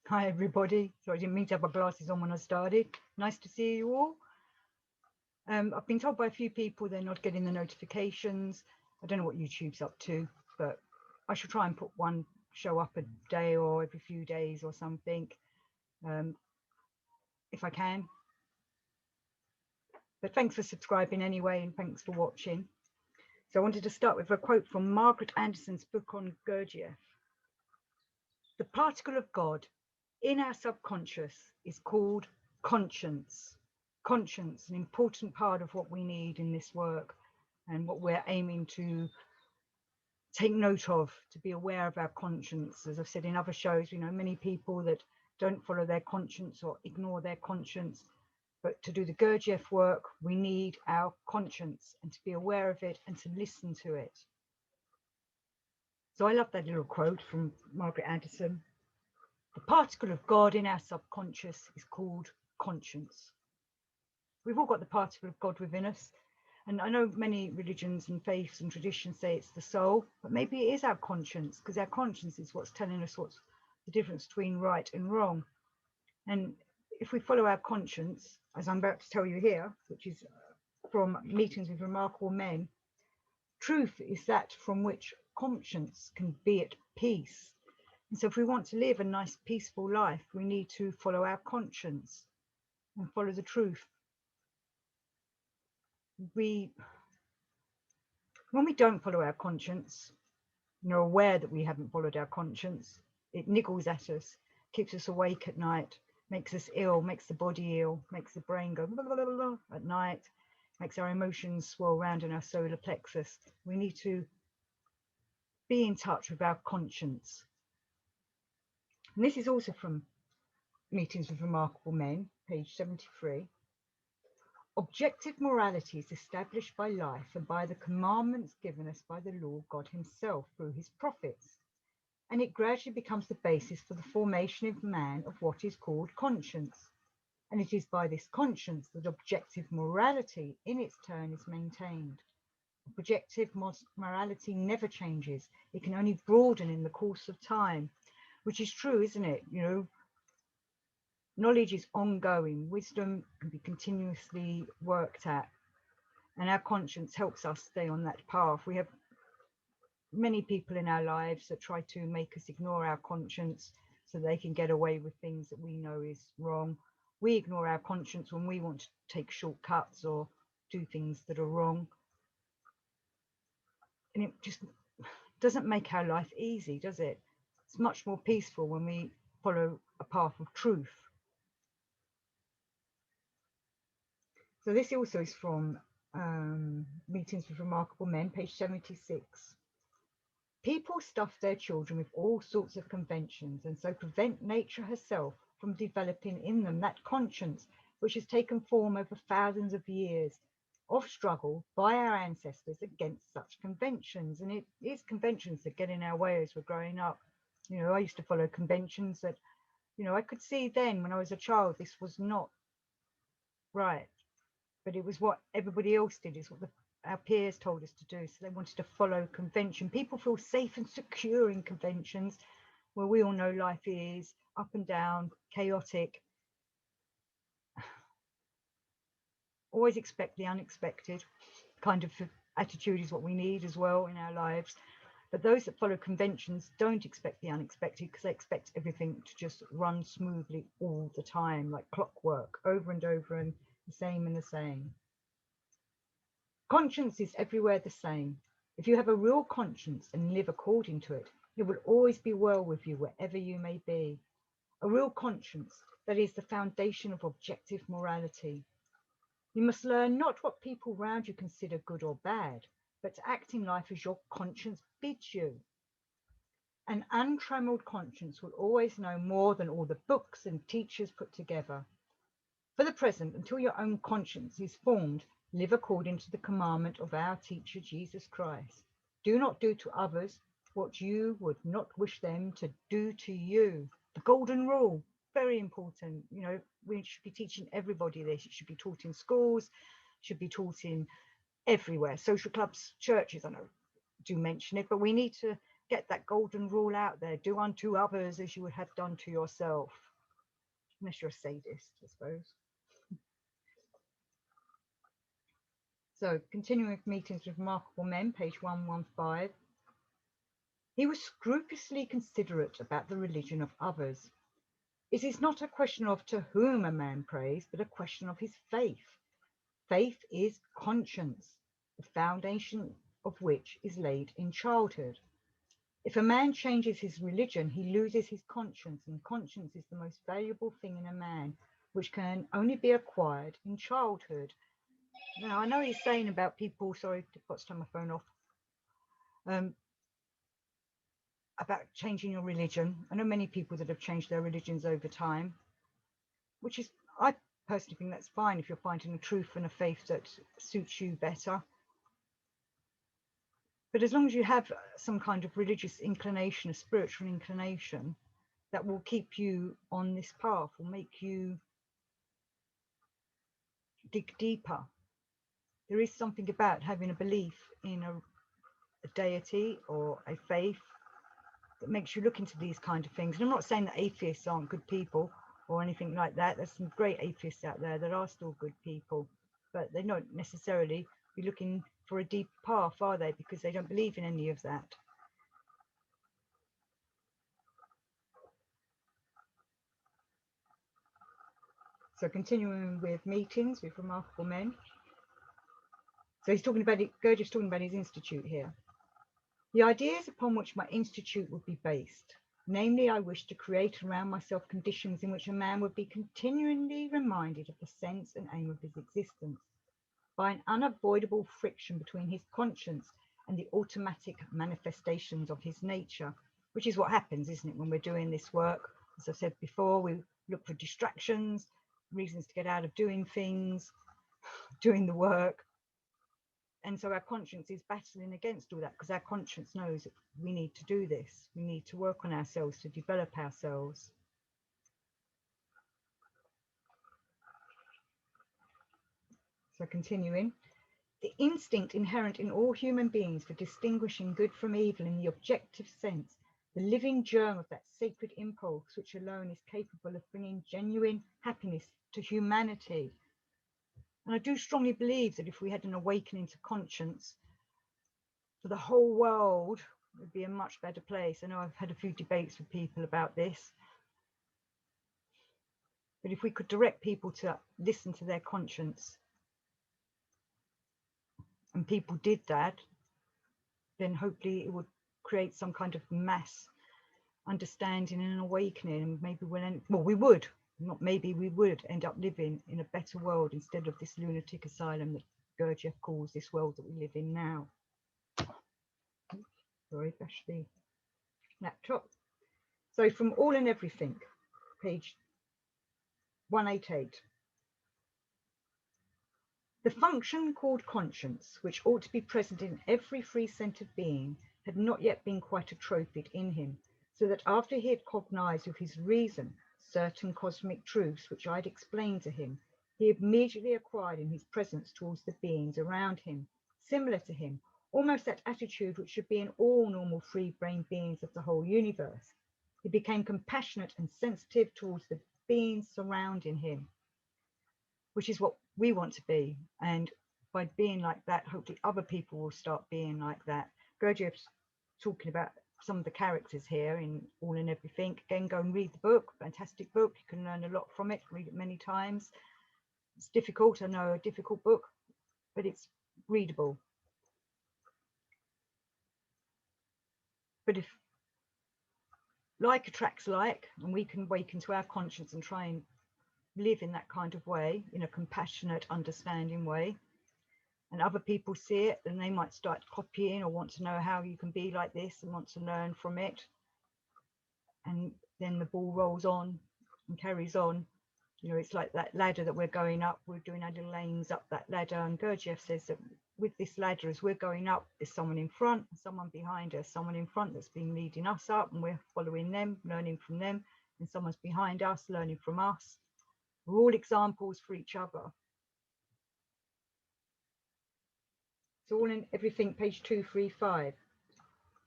Hi everybody. So I didn't mean to have my glasses on when I started. Nice to see you all. I've been told by a few people they're not getting the notifications. I don't know what YouTube's up to, but I should try and put one show up a day or every few days or something, um, if I can. But thanks for subscribing anyway, and thanks for watching. So I wanted to start with a quote from Margaret Anderson's book on Gurdjieff. The particle of God in our subconscious is called conscience. Conscience, an important part of what we need in this work and what we're aiming to take note of, to be aware of our conscience. As I've said in other shows, many people that don't follow their conscience or ignore their conscience. But to do the Gurdjieff work, we need our conscience and to be aware of it and to listen to it. So I love that little quote from Margaret Anderson. The particle of God in our subconscious is called conscience. We've all got the particle of God within us. And I know many religions and faiths and traditions say it's the soul, but maybe it is our conscience, because our conscience is what's telling us what's the difference between right and wrong. And if we follow our conscience, as I'm about to tell you here, which is from Meetings with Remarkable Men, truth is that from which conscience can be at peace. And so if we want to live a nice, peaceful life, we need to follow our conscience and follow the truth. When we don't follow our conscience, and are aware that we haven't followed our conscience, it niggles at us, keeps us awake at night, makes us ill, makes the body ill, makes the brain go blah, blah, blah, blah, at night, makes our emotions swirl around in our solar plexus. We need to be in touch with our conscience. And this is also from Meetings with Remarkable Men, page 73. Objective morality is established by life and by the commandments given us by the Lord God himself through his prophets, and it gradually becomes the basis for the formation of man of what is called conscience. And it is by this conscience that objective morality in its turn is maintained. Objective morality never changes. It can only broaden in the course of time, which is true, isn't it? Knowledge is ongoing. Wisdom can be continuously worked at, and our conscience helps us stay on that path. We have many people in our lives that try to make us ignore our conscience so they can get away with things that we know is wrong. We ignore our conscience when we want to take shortcuts or do things that are wrong. And it just doesn't make our life easy, does it? It's much more peaceful when we follow a path of truth. So this also is from Meetings with Remarkable Men, page 76. People stuff their children with all sorts of conventions and so prevent nature herself from developing in them that conscience which has taken form over thousands of years of struggle by our ancestors against such conventions. And it is conventions that get in our way as we're growing up. I used to follow conventions that, I could see then when I was a child, this was not right, but it was what everybody else did, is what our peers told us to do. So they wanted to follow convention. People feel safe and secure in conventions, where we all know life is up and down, chaotic. Always expect the unexpected kind of attitude is what we need as well in our lives. But those that follow conventions don't expect the unexpected, because they expect everything to just run smoothly all the time, like clockwork, over and over, and the same and the same. Conscience is everywhere the same. If you have a real conscience and live according to it, it will always be well with you wherever you may be. A real conscience, that is the foundation of objective morality. You must learn not what people around you consider good or bad, but to act in life as your conscience bids you. An untrammeled conscience will always know more than all the books and teachers put together. For the present, until your own conscience is formed, live according to the commandment of our teacher, Jesus Christ. Do not do to others what you would not wish them to do to you. The golden rule, very important. We should be teaching everybody this. It should be taught in schools, should be taught in everywhere. Social clubs, churches, I know do mention it, but we need to get that golden rule out there. Do unto others as you would have done to yourself. Unless you're a sadist, I suppose. So, continuing with Meetings with Remarkable Men, page 115. He was scrupulously considerate about the religion of others. It is not a question of to whom a man prays, but a question of his faith. Faith is conscience, the foundation of which is laid in childhood. If a man changes his religion, he loses his conscience, and conscience is the most valuable thing in a man, which can only be acquired in childhood. Now, I know he's saying about people, sorry, I've got to turn my phone off, about changing your religion. I know many people that have changed their religions over time, which is, I personally think that's fine if you're finding a truth and a faith that suits you better. But as long as you have some kind of religious inclination, a spiritual inclination, that will keep you on this path, will make you dig deeper. There is something about having a belief in a deity or a faith that makes you look into these kind of things. And I'm not saying that atheists aren't good people or anything like that. There's some great atheists out there that are still good people, but they don't necessarily be looking for a deep path, are they? Because they don't believe in any of that. So continuing with Meetings with Remarkable Men. So he's talking about it, Gurdjieff's talking about his institute here. The ideas upon which my institute would be based, namely, I wish to create around myself conditions in which a man would be continually reminded of the sense and aim of his existence, by an unavoidable friction between his conscience and the automatic manifestations of his nature, which is what happens, isn't it, when we're doing this work? As I said before, we look for distractions, reasons to get out of doing things, doing the work. And so our conscience is battling against all that, because our conscience knows that we need to do this. We need to work on ourselves to develop ourselves. So continuing, the instinct inherent in all human beings for distinguishing good from evil in the objective sense, the living germ of that sacred impulse which alone is capable of bringing genuine happiness to humanity. And I do strongly believe that if we had an awakening to conscience, for the whole world would be a much better place. I know I've had a few debates with people about this, but if we could direct people to listen to their conscience, and people did that, then hopefully it would create some kind of mass understanding and an awakening, and maybe we would end up living in a better world instead of this lunatic asylum that Gurdjieff calls this world that we live in now. Sorry, bash the laptop. So from All and Everything, page 188. The function called conscience, which ought to be present in every free-centered being, had not yet been quite atrophied in him, so that after he had cognized with his reason certain cosmic truths which I'd explained to him, he immediately acquired in his presence towards the beings around him, similar to him, almost that attitude which should be in all normal free-brain beings of the whole universe. He became compassionate and sensitive towards the beings surrounding him, which is what we want to be. And by being like that, hopefully other people will start being like that. Gurdjieff's talking about some of the characters here in All and Everything. Again, go and read the book. Fantastic book. You can learn a lot from it. Read it many times. It's difficult. I know, a difficult book, but it's readable. But if like attracts like, and we can awaken to our conscience and try and live in that kind of way, in a compassionate, understanding way, and other people see it, then they might start copying or want to know how you can be like this and want to learn from it. And then the ball rolls on and carries on. You know, it's like that ladder that we're going up. We're doing our little lanes up that ladder. And Gurdjieff says that with this ladder, as we're going up, there's someone in front and someone behind us, someone in front that's been leading us up, and we're following them, learning from them, and someone's behind us, learning from us. We're all examples for each other. So All and Everything, page 235.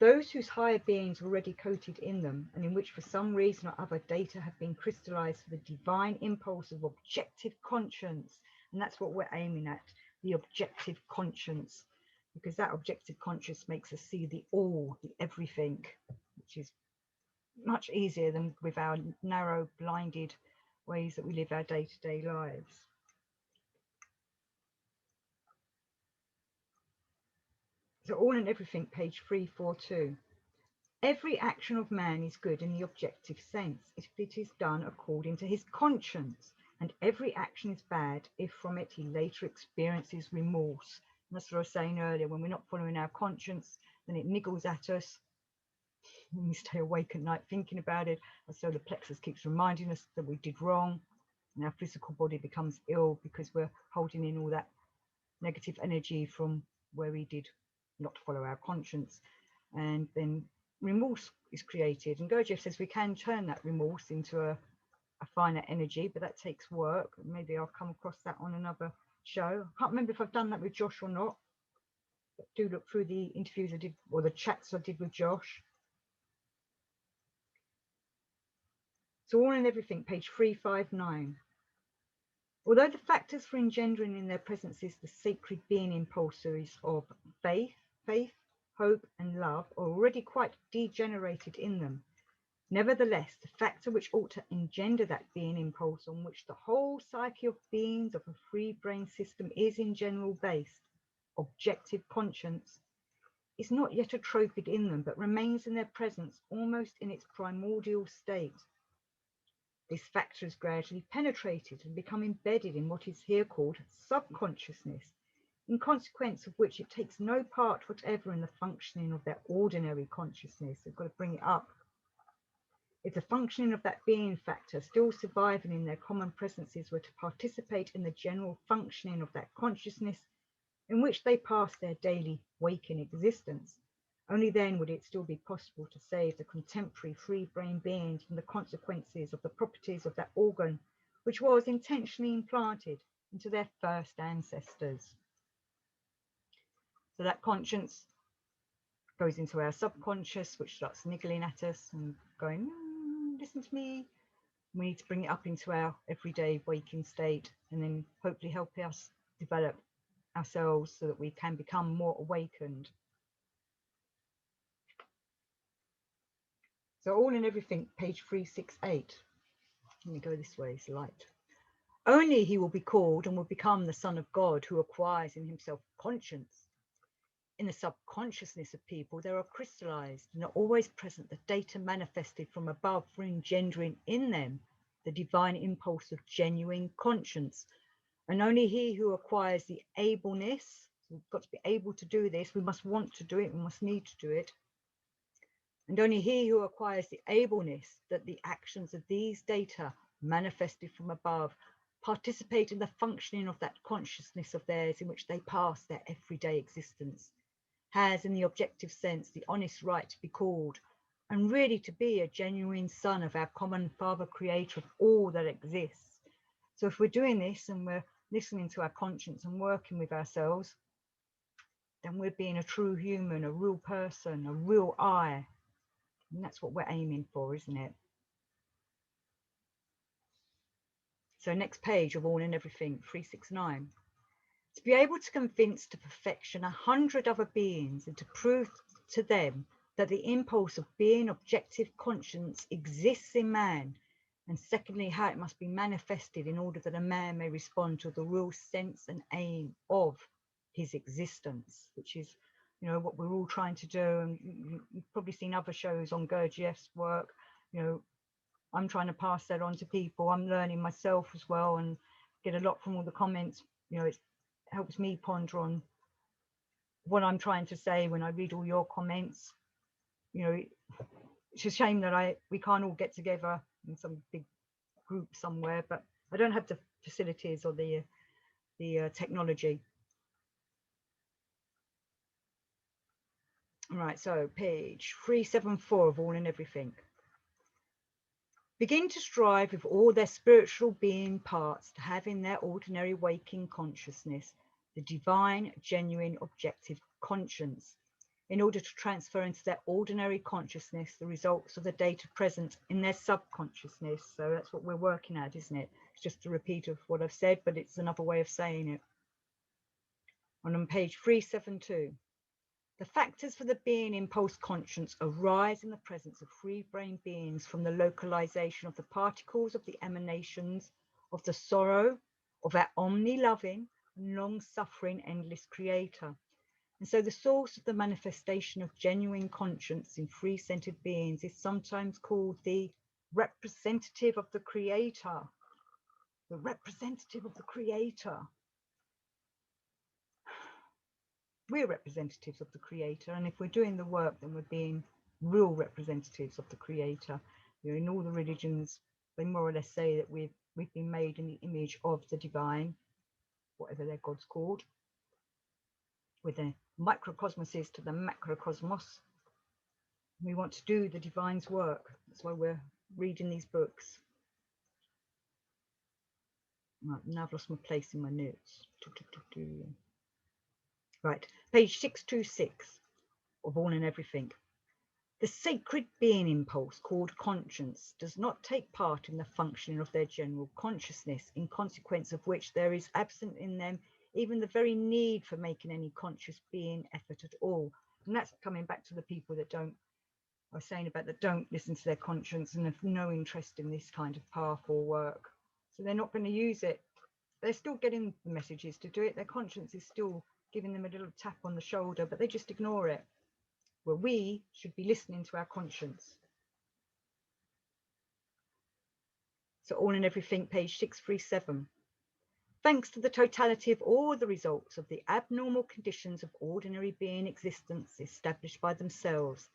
those whose higher beings are already coated in them, and in which for some reason or other data have been crystallized for the divine impulse of objective conscience. And that's what we're aiming at, the objective conscience, because that objective conscience makes us see the all, the everything, which is much easier than with our narrow, blinded ways that we live our day-to-day lives. So all and everything, page 342. Every action of man is good in the objective sense if it is done according to his conscience, and every action is bad if from it he later experiences remorse. And that's what I was saying earlier, when we're not following our conscience, then it niggles at us. When we stay awake at night thinking about it, our solar plexus keeps reminding us that we did wrong, and our physical body becomes ill because we're holding in all that negative energy from where we did not follow our conscience. And then remorse is created, and Gurdjieff says we can turn that remorse into a finer energy, but that takes work. Maybe I'll come across that on another show. I can't remember if I've done that with Josh or not, but do look through the interviews I did, or the chats I did with Josh. So all and everything, page 359. Although the factors for engendering in their presences the sacred being impulses of faith, hope and love are already quite degenerated in them, nevertheless the factor which ought to engender that being impulse on which the whole psyche of beings of a free brain system is in general based, objective conscience, is not yet atrophied in them, but remains in their presence almost in its primordial state. This factor is gradually penetrated and become embedded in what is here called subconsciousness, in consequence of which it takes no part whatever in the functioning of their ordinary consciousness. They've got to bring it up. If the functioning of that being factor still surviving in their common presences were to participate in the general functioning of that consciousness in which they pass their daily waking existence, only then would it still be possible to save the contemporary free brain beings from the consequences of the properties of that organ which was intentionally implanted into their first ancestors. So that conscience goes into our subconscious, which starts niggling at us and going, listen to me. We need to bring it up into our everyday waking state, and then hopefully help us develop ourselves so that we can become more awakened. So all and everything, page 368. Let me go this way, it's light. Only he will be called and will become the Son of God who acquires in himself conscience. In the subconsciousness of people, there are crystallized and are always present the data manifested from above for engendering in them the divine impulse of genuine conscience. And only he who acquires the ableness, so we've got to be able to do this, we must want to do it, we must need to do it. And only he who acquires the ableness that the actions of these data manifested from above participate in the functioning of that consciousness of theirs in which they pass their everyday existence, has in the objective sense the honest right to be called and really to be a genuine son of our common Father Creator of all that exists. So if we're doing this and we're listening to our conscience and working with ourselves, then we're being a true human, a real person, a real I. And that's what we're aiming for, isn't it? So next page of all and everything, 369. To be able to convince to perfection 100 other beings and to prove to them that the impulse of being objective conscience exists in man, and secondly, how it must be manifested in order that a man may respond to the real sense and aim of his existence, which is, you know, what we're all trying to do. And you've probably seen other shows on Gurdjieff's work. You know, I'm trying to pass that on to people. I'm learning myself as well, and get a lot from all the comments. You know, it helps me ponder on what I'm trying to say when I read all your comments. You know, it's a shame that we can't all get together in some big group somewhere, but I don't have the facilities or the technology. All right, so page 374 of all and everything. Begin to strive with all their spiritual being parts to have in their ordinary waking consciousness the divine, genuine, objective conscience, in order to transfer into their ordinary consciousness the results of the data present in their subconsciousness. So that's what we're working at, isn't it? It's just a repeat of what I've said, but it's another way of saying it. And on page 372, the factors for the being impulse conscience arise in the presence of free brain beings from the localization of the particles of the emanations of the sorrow of our omni-loving and long-suffering endless creator. And so the source of the manifestation of genuine conscience in free-centered beings is sometimes called the representative of the creator. The representative of the creator. We're representatives of the creator, and if we're doing the work, then we're being real representatives of the creator. You know, in all the religions, they more or less say that we've been made in the image of the divine, whatever their god's called, with the microcosmoses to the macrocosmos. We want to do the divine's work. That's why we're reading these books. Right, now I've lost my place in my notes. Right, page 626 of All and Everything. The sacred being impulse called conscience does not take part in the functioning of their general consciousness, in consequence of which there is absent in them even the very need for making any conscious being effort at all. And that's coming back to the people that don't, I was saying about that don't listen to their conscience and have no interest in this kind of powerful work. So they're not going to use it. They're still getting the messages to do it. Their conscience is still giving them a little tap on the shoulder, but they just ignore it. Well, we should be listening to our conscience. So All and Everything, page 637. Thanks to the totality of all the results of the abnormal conditions of ordinary being existence established by themselves,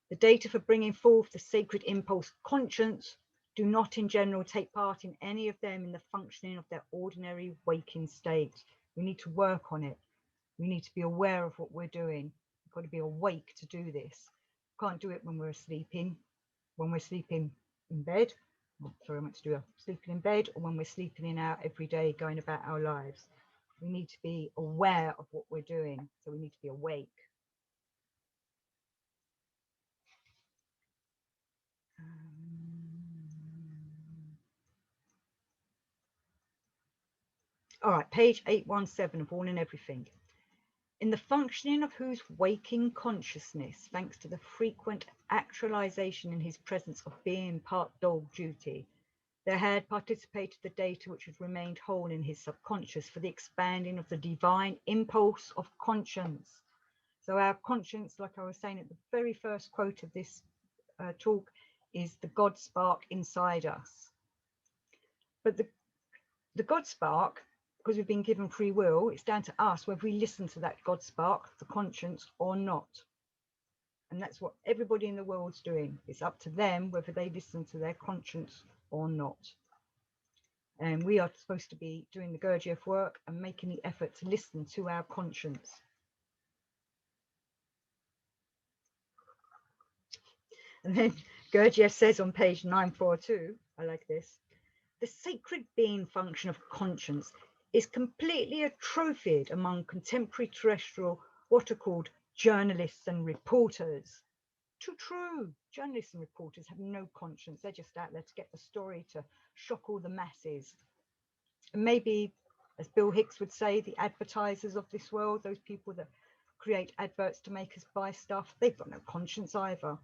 the data for bringing forth the sacred impulse conscience do not in general take part in any of them in the functioning of their ordinary waking state. We need to work on it. We need to be aware of what we're doing. We've got to be awake to do this. We can't do it when we're sleeping in bed. Oh, sorry, I meant to do a sleeping in bed, or when we're sleeping in our everyday, going about our lives. We need to be aware of what we're doing. So we need to be awake. All right, page 817 of All and Everything. In the functioning of whose waking consciousness, thanks to the frequent actualization in his presence of being part dog duty, there had participated the data which had remained whole in his subconscious for the expanding of the divine impulse of conscience. So our conscience, like I was saying at the very first quote of this talk, is the God spark inside us. But the God spark, because we've been given free will, it's down to us whether we listen to that God spark, the conscience, or not. And that's what everybody in the world's doing. It's up to them whether they listen to their conscience or not. And we are supposed to be doing the Gurdjieff work and making the effort to listen to our conscience. And then Gurdjieff says on page 942, I like this, the sacred being function of conscience is completely atrophied among contemporary terrestrial, what are called journalists and reporters. Too true. Journalists and reporters have no conscience. They're just out there to get the story, to shock all the masses. And maybe, as Bill Hicks would say, the advertisers of this world, those people that create adverts to make us buy stuff, they've got no conscience either.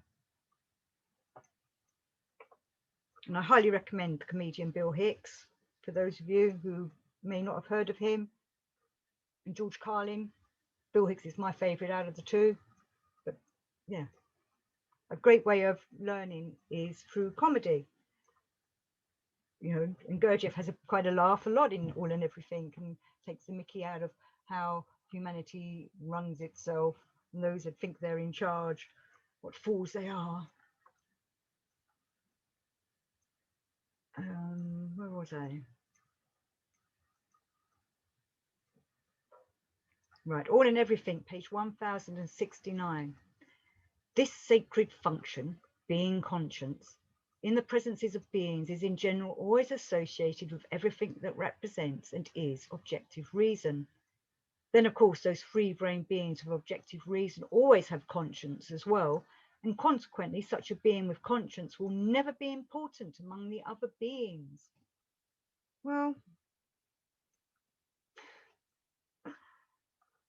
And I highly recommend the comedian Bill Hicks, for those of you who may not have heard of him. And George Carlin. Bill Hicks is my favourite out of the two. But yeah, a great way of learning is through comedy. You know, and Gurdjieff has quite a laugh a lot in All and Everything, and takes the mickey out of how humanity runs itself, and those that think they're in charge, what fools they are. Where was I? Right, All and Everything, page 1069. This sacred function, being conscience, in the presences of beings is in general always associated with everything that represents and is objective reason. Then, of course, those free-brained beings of objective reason always have conscience as well, and consequently, such a being with conscience will never be important among the other beings. Well,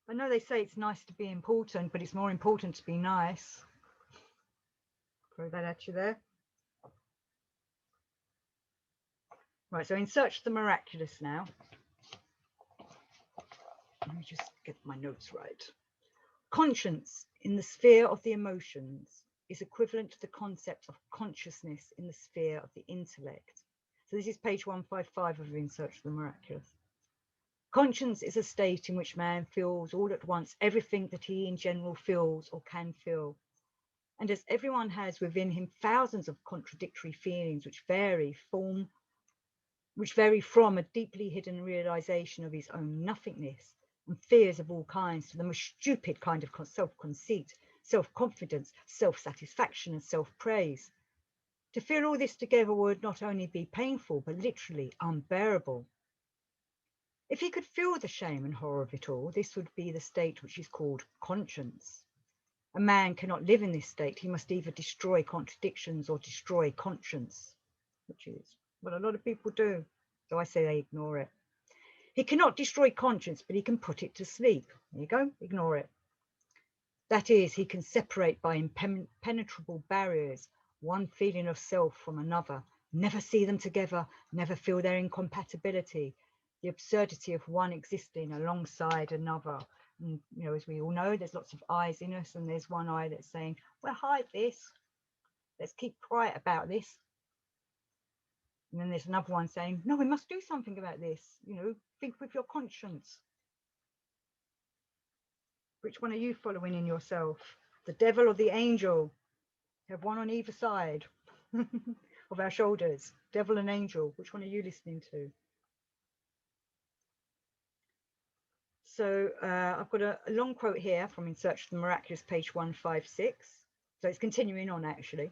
I know they say it's nice to be important, but it's more important to be nice. Throw that at you there. Right, so in Search of the Miraculous now. Let me just get my notes right. Conscience in the sphere of the emotions is equivalent to the concept of consciousness in the sphere of the intellect. So this is page 155 of In Search of the Miraculous. Conscience is a state in which man feels all at once everything that he in general feels or can feel. And as everyone has within him thousands of contradictory feelings which vary from a deeply hidden realization of his own nothingness, and fears of all kinds to the most stupid kind of self-conceit, self-confidence, self-satisfaction, and self-praise. To feel all this together would not only be painful, but literally unbearable. If he could feel the shame and horror of it all, this would be the state which is called conscience. A man cannot live in this state. He must either destroy contradictions or destroy conscience, which is what a lot of people do. So I say they ignore it. He cannot destroy conscience, but he can put it to sleep. There you go, ignore it. That is, he can separate by impenetrable barriers one feeling of self from another, never see them together, never feel their incompatibility, the absurdity of one existing alongside another. And, you know, as we all know, there's lots of eyes in us, and there's one eye that's saying, well, hide this. Let's keep quiet about this. And then there's another one saying, no, we must do something about this. You know, think with your conscience. Which one are you following in yourself? The devil or the angel? Have one on either side of our shoulders. Devil and angel. Which one are you listening to? So I've got a long quote here from In Search of the Miraculous, page 156. So it's continuing on, actually.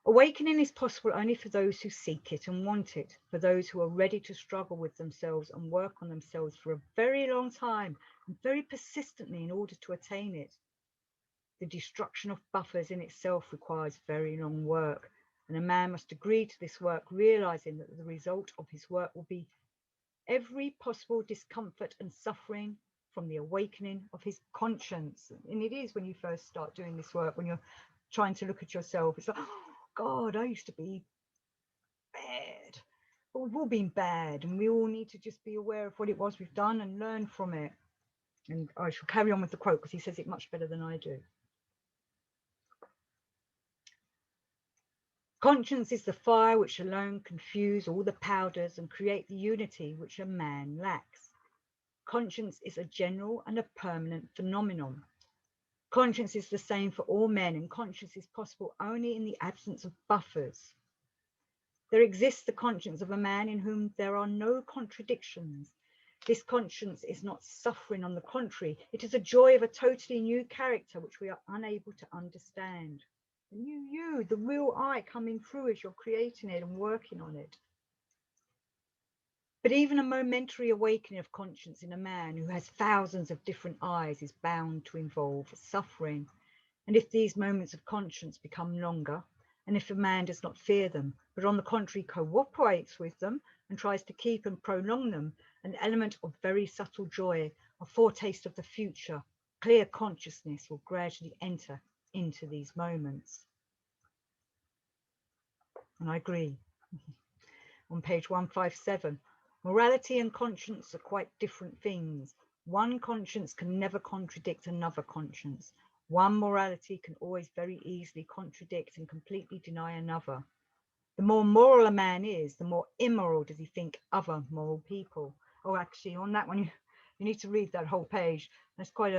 Awakening is possible only for those who seek it and want it, for those who are ready to struggle with themselves and work on themselves for a very long time and very persistently in order to attain it. The destruction of buffers in itself requires very long work, and a man must agree to this work, realizing that the result of his work will be every possible discomfort and suffering from the awakening of his conscience. And it is when you first start doing this work, when you're trying to look at yourself, it's like, oh God, I used to be bad. But we've all been bad, and we all need to just be aware of what it was we've done and learn from it. And I shall carry on with the quote because he says it much better than I do. Conscience is the fire which alone can fuse all the powders and create the unity which a man lacks. Conscience is a general and a permanent phenomenon. Conscience is the same for all men, and conscience is possible only in the absence of buffers. There exists the conscience of a man in whom there are no contradictions. This conscience is not suffering, on the contrary, it is a joy of a totally new character which we are unable to understand. The new you, the real I coming through as you're creating it and working on it. But even a momentary awakening of conscience in a man who has thousands of different eyes is bound to involve suffering. And if these moments of conscience become longer, and if a man does not fear them, but on the contrary cooperates with them and tries to keep and prolong them, an element of very subtle joy, a foretaste of the future, clear consciousness will gradually enter into these moments. And I agree. On page 157, morality and conscience are quite different things. One conscience can never contradict another conscience. One morality can always very easily contradict and completely deny another. The more moral a man is, the more immoral does he think other moral people. Oh, actually, on that one, you need to read that whole page. That's quite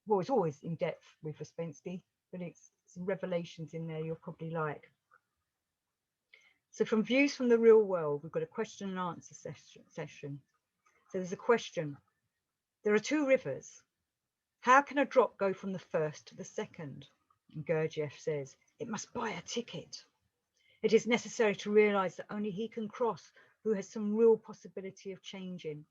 well, it's always in depth with Ouspensky, but it's some revelations in there you'll probably like. So from Views from the Real World, we've got a question and answer session. So there's a question. There are two rivers. How can a drop go from the first to the second? And Gurdjieff says, it must buy a ticket. It is necessary to realize that only he can cross who has some real possibility of changing.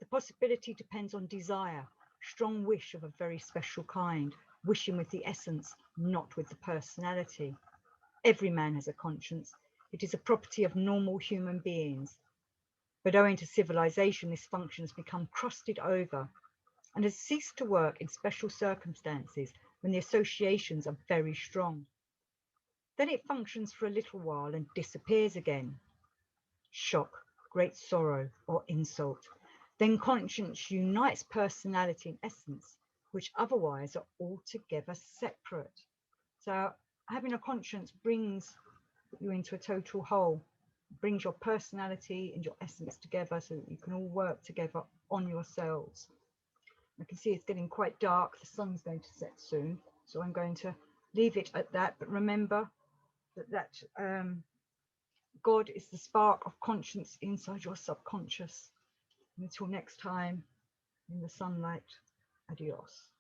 The possibility depends on desire, strong wish of a very special kind, wishing with the essence, not with the personality. Every man has a conscience. It is a property of normal human beings. But owing to civilization, this function has become crusted over and has ceased to work in special circumstances when the associations are very strong. Then it functions for a little while and disappears again. Shock, great sorrow, or insult. Then conscience unites personality and essence, which otherwise are altogether separate. So having a conscience brings you into a total whole, brings your personality and your essence together so that you can all work together on yourselves. I can see it's getting quite dark. The sun's going to set soon, so I'm going to leave it at that. But remember that God is the spark of conscience inside your subconscious. And until next time, in the sunlight, adios.